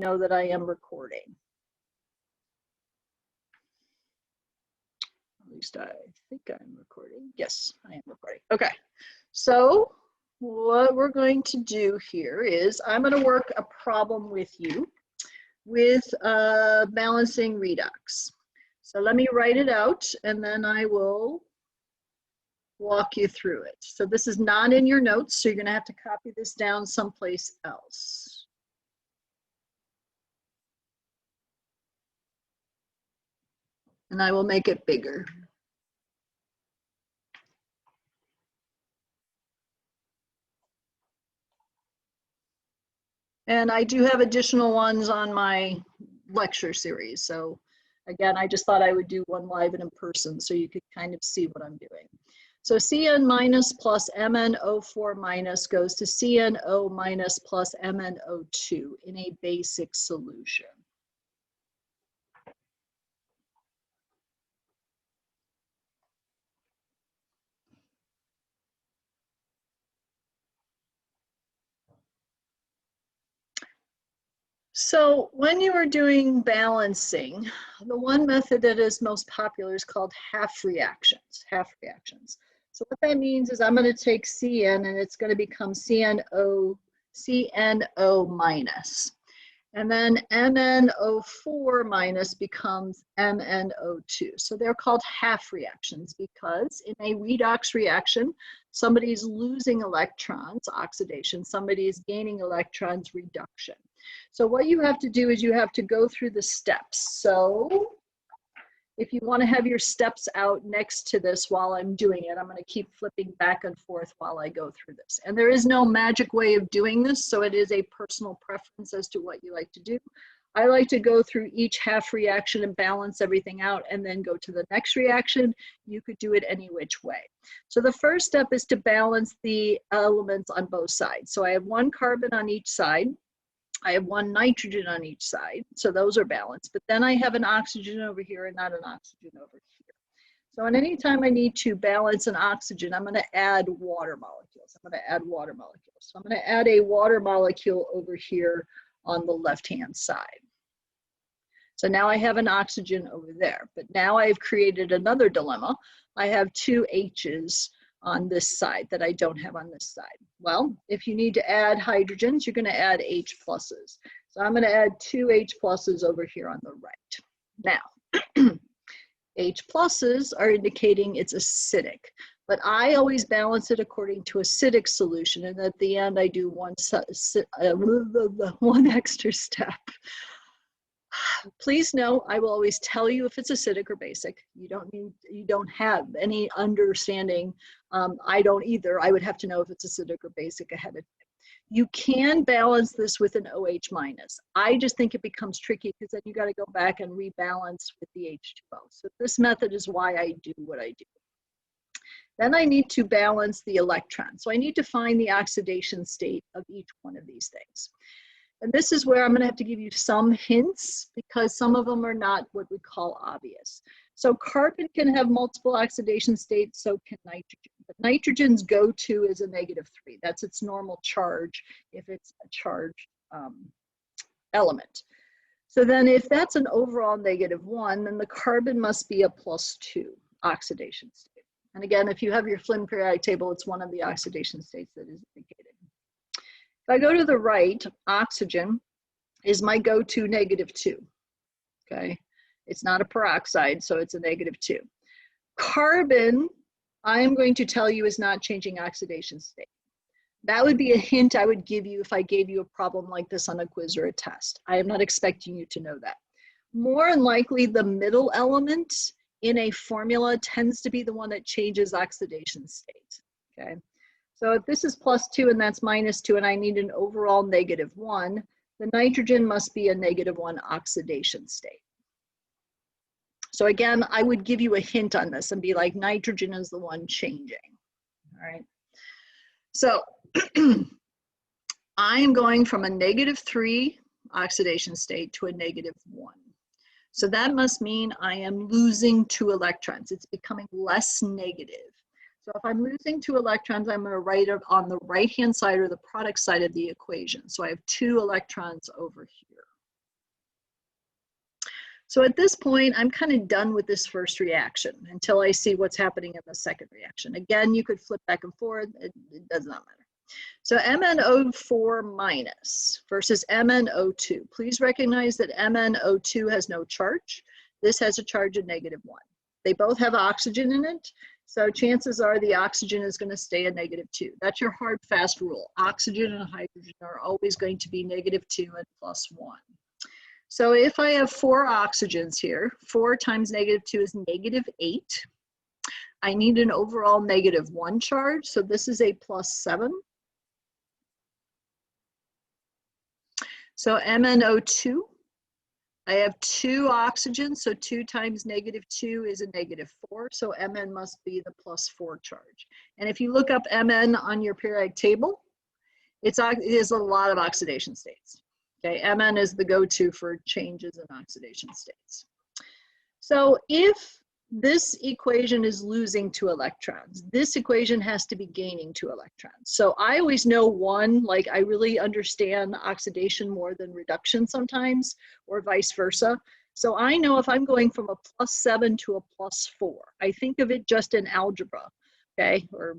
know that I am recording. At least I think I'm recording. Yes, I am recording. Okay, so what we're going to do here is I'm going to work a problem with you with balancing redox. So let me write it out and then I will walk you through it. So this is not in your notes, so you're going to have to copy this down someplace else. And I will make it bigger. And I do have additional ones on my lecture series. So again, I just thought I would do one live and in person so you could kind of see what I'm doing. So Cn minus plus MnO4 minus goes to CnO minus plus MnO2 in a basic solution. So when you are doing balancing, the one method that is most popular is called half reactions. So what that means is I'm going to take Cn and it's going to become CnO minus. And then MnO4 minus becomes MnO2. So they're called half reactions because in a redox reaction, somebody's losing electrons, oxidation, somebody is gaining electrons, reduction. So what you have to do is you have to go through the steps. So if you want to have your steps out next to this while I'm doing it, I'm going to keep flipping back and forth while I go through this. And there is no magic way of doing this, so it is a personal preference as to what you like to do. I like to go through each half reaction and balance everything out and then go to the next reaction. You could do it any which way. So the first step is to balance the elements on both sides. So I have one carbon on each side. I have one nitrogen on each side, so those are balanced, but then I have an oxygen over here and not an oxygen over here. So at any time I need to balance an oxygen, I'm going to add water molecules. So I'm going to add a water molecule over here on the left-hand side. So now I have an oxygen over there, but now I've created another dilemma. I have two H's on this side that I don't have on this side. Well, if you need to add hydrogens, you're going to add H pluses. So I'm going to add two H pluses over here on the right. Now, H pluses are indicating it's acidic, but I always balance it according to acidic solution, and at the end I do one extra step. Please know I will always tell you if it's acidic or basic. You don't have any understanding. I don't either. I would have to know if it's acidic or basic ahead of time. You can balance this with an OH minus. I just think it becomes tricky because then you got to go back and rebalance with the H2O. So this method is why I do what I do. Then I need to balance the electrons. So I need to find the oxidation state of each one of these things. And this is where I'm going to have to give you some hints because some of them are not what we call obvious. So carbon can have multiple oxidation states, so can nitrogen. But nitrogen's go-to is a -3. That's its normal charge if it's a charged element. So then if that's an overall -1, then the carbon must be a +2 oxidation state. And again, if you have your Flynn periodic table, it's one of the oxidation states that is indicated. If I go to the right, oxygen is my go-to -2, okay? It's not a peroxide, so it's a -2. Carbon, I'm going to tell you, is not changing oxidation state. That would be a hint I would give you if I gave you a problem like this on a quiz or a test. I am not expecting you to know that. More than likely, the middle element in a formula tends to be the one that changes oxidation state, okay? So if this is +2 and that's -2 and I need an overall -1, the nitrogen must be a -1 oxidation state. So again, I would give you a hint on this and be like, nitrogen is the one changing, all right? So I'm going from a -3 oxidation state to a -1. So that must mean I am losing 2 electrons. It's becoming less negative. So if I'm losing 2 electrons, I'm going to write it on the right-hand side or the product side of the equation. So I have 2 electrons over here. So at this point, I'm kind of done with this first reaction until I see what's happening in the second reaction. Again, you could flip back and forth, it does not matter. So MnO4 minus versus MnO2. Please recognize that MnO2 has no charge. This has a charge of -1. They both have oxygen in it, so chances are the oxygen is going to stay at -2. That's your hard, fast rule. Oxygen and hydrogen are always going to be -2 and +1. So if I have 4 oxygens here, 4 times -2 is -8. I need an overall -1 charge, so this is a +7. So MnO2, I have 2 oxygens, so 2 times -2 is a -4, so Mn must be the +4 charge. And if you look up Mn on your periodic table, it is a lot of oxidation states. Okay, Mn is the go-to for changes in oxidation states. So if this equation is losing 2 electrons, this equation has to be gaining 2 electrons. So I always know one, like I really understand oxidation more than reduction sometimes, or vice versa. So I know if I'm going from a +7 to a +4, I think of it just in algebra, okay, or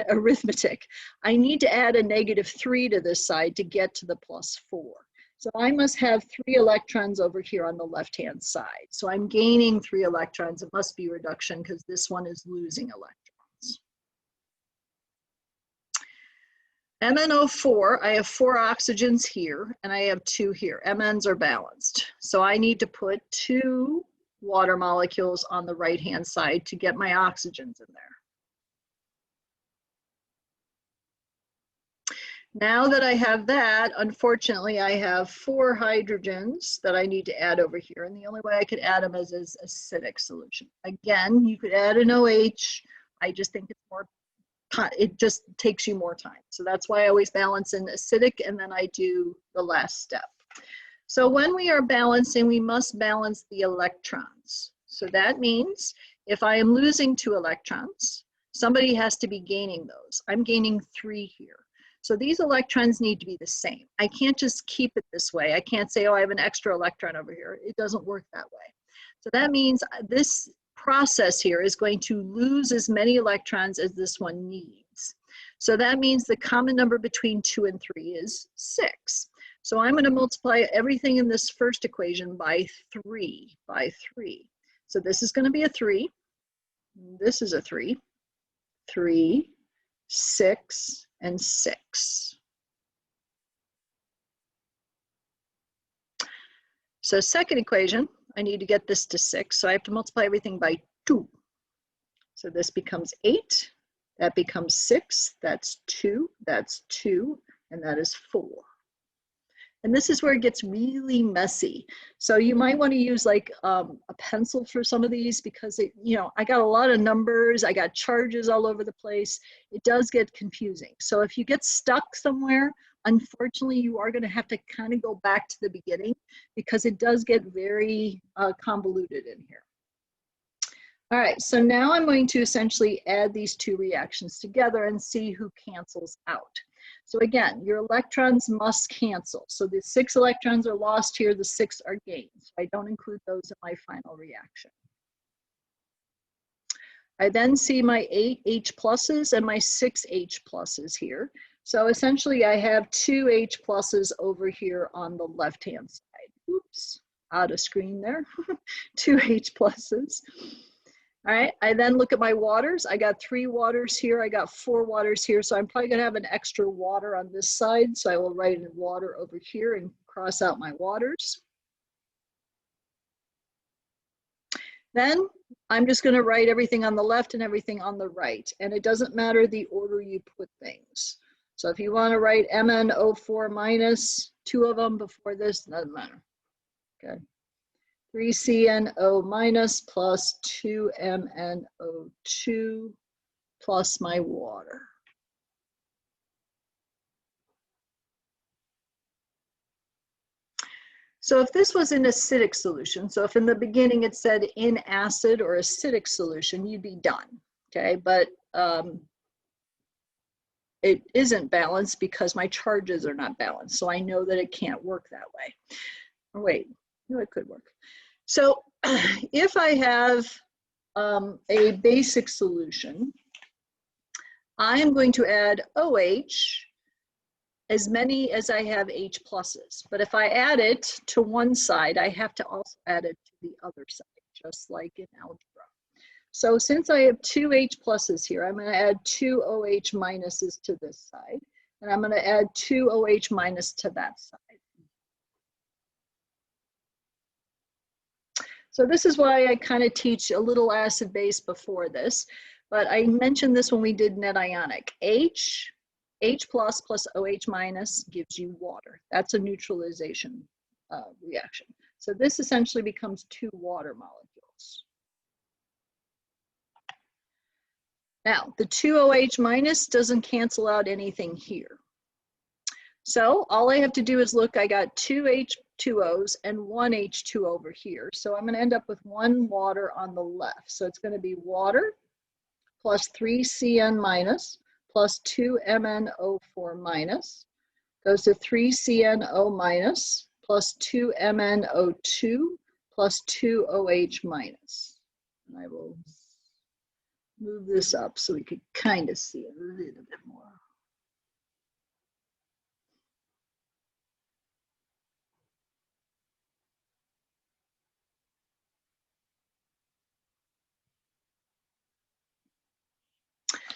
arithmetic. I need to add a -3 to this side to get to the +4. So I must have 3 electrons over here on the left-hand side. So I'm gaining 3 electrons. It must be reduction because this one is losing electrons. MnO4, I have 4 oxygens here and I have 2 here. Mn's are balanced. So I need to put 2 water molecules on the right-hand side to get my oxygens in there. Now that I have that, unfortunately, I have 4 hydrogens that I need to add over here. And the only way I could add them is as acidic solution. Again, you could add an OH. I just think it's more, it just takes you more time. So that's why I always balance in acidic and then I do the last step. So when we are balancing, we must balance the electrons. So that means if I am losing 2 electrons, somebody has to be gaining those. I'm gaining 3 here. So these electrons need to be the same. I can't just keep it this way. I can't say, oh, I have an extra electron over here. It doesn't work that way. So that means this process here is going to lose as many electrons as this one needs. So that means the common number between 2 and 3 is 6. So I'm going to multiply everything in this first equation by 3, So this is going to be a 3. This is a 3, 3, 6, and 6. So second equation, I need to get this to 6, so I have to multiply everything by 2. So this becomes 8, that becomes 6, that's 2, and that is 4. And this is where it gets really messy. So you might want to use like a pencil for some of these because it, I got a lot of numbers, I got charges all over the place. It does get confusing. So if you get stuck somewhere, unfortunately, you are going to have to kind of go back to the beginning because it does get very convoluted in here. All right, so now I'm going to essentially add these 2 reactions together and see who cancels out. So again, your electrons must cancel. So the 6 electrons are lost here, the 6 are gained. So I don't include those in my final reaction. I then see my 8 H pluses and my 6 H pluses here. So essentially I have 2 H pluses over here on the left-hand side. Oops, out of screen there. 2 H pluses. All right, I then look at my waters. I got 3 waters here, I got 4 waters here, so I'm probably gonna have an extra water on this side, so I will write in water over here and cross out my waters. Then I'm just gonna write everything on the left and everything on the right, and it doesn't matter the order you put things. So if you wanna write MnO4 minus, 2 of them before this, doesn't matter, okay. 3CnO minus plus 2MnO2 plus my water. So if this was an acidic solution, so if in the beginning it said in acid or acidic solution, you'd be done, okay? But it isn't balanced because my charges are not balanced. So I know that it can't work that way. Oh, wait, no, it could work. So if I have a basic solution, I'm going to add OH as many as I have H pluses. But if I add it to one side, I have to also add it to the other side, just like in algebra. So since I have two H pluses here, I'm going to add two OH minuses to this side, and I'm going to add two OH minus to that side. So this is why I kind of teach a little acid base before this, but I mentioned this when we did net ionic. H plus plus OH minus gives you water. That's a neutralization reaction. So this essentially becomes two water molecules. Now, the two OH minus doesn't cancel out anything here. So all I have to do is look, I got two H2Os and one H2 over here. So I'm going to end up with one water on the left. So it's going to be water plus 3Cn minus plus 2MnO4 minus goes to 3CnO minus plus 2MnO2 plus 2OH minus. And I will move this up so we could kind of see it a little bit more.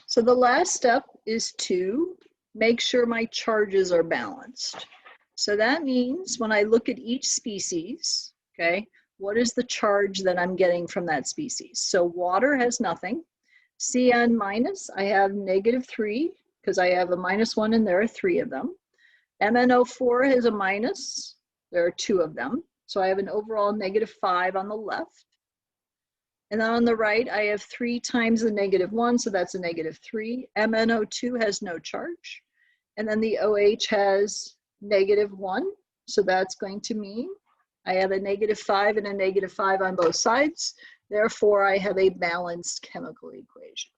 So the last step is to make sure my charges are balanced. So that means when I look at each species, okay, what is the charge that I'm getting from that species? So water has nothing. Cn minus, I have -3 because I have a -1 and there are 3 of them. MnO4 has a minus, there are 2 of them. So I have an overall -5 on the left. And then on the right, I have 3 times the -1, so that's a -3. MnO2 has no charge. And then the OH has -1, so that's going to mean I have a -5 and a -5 on both sides. Therefore, I have a balanced chemical equation.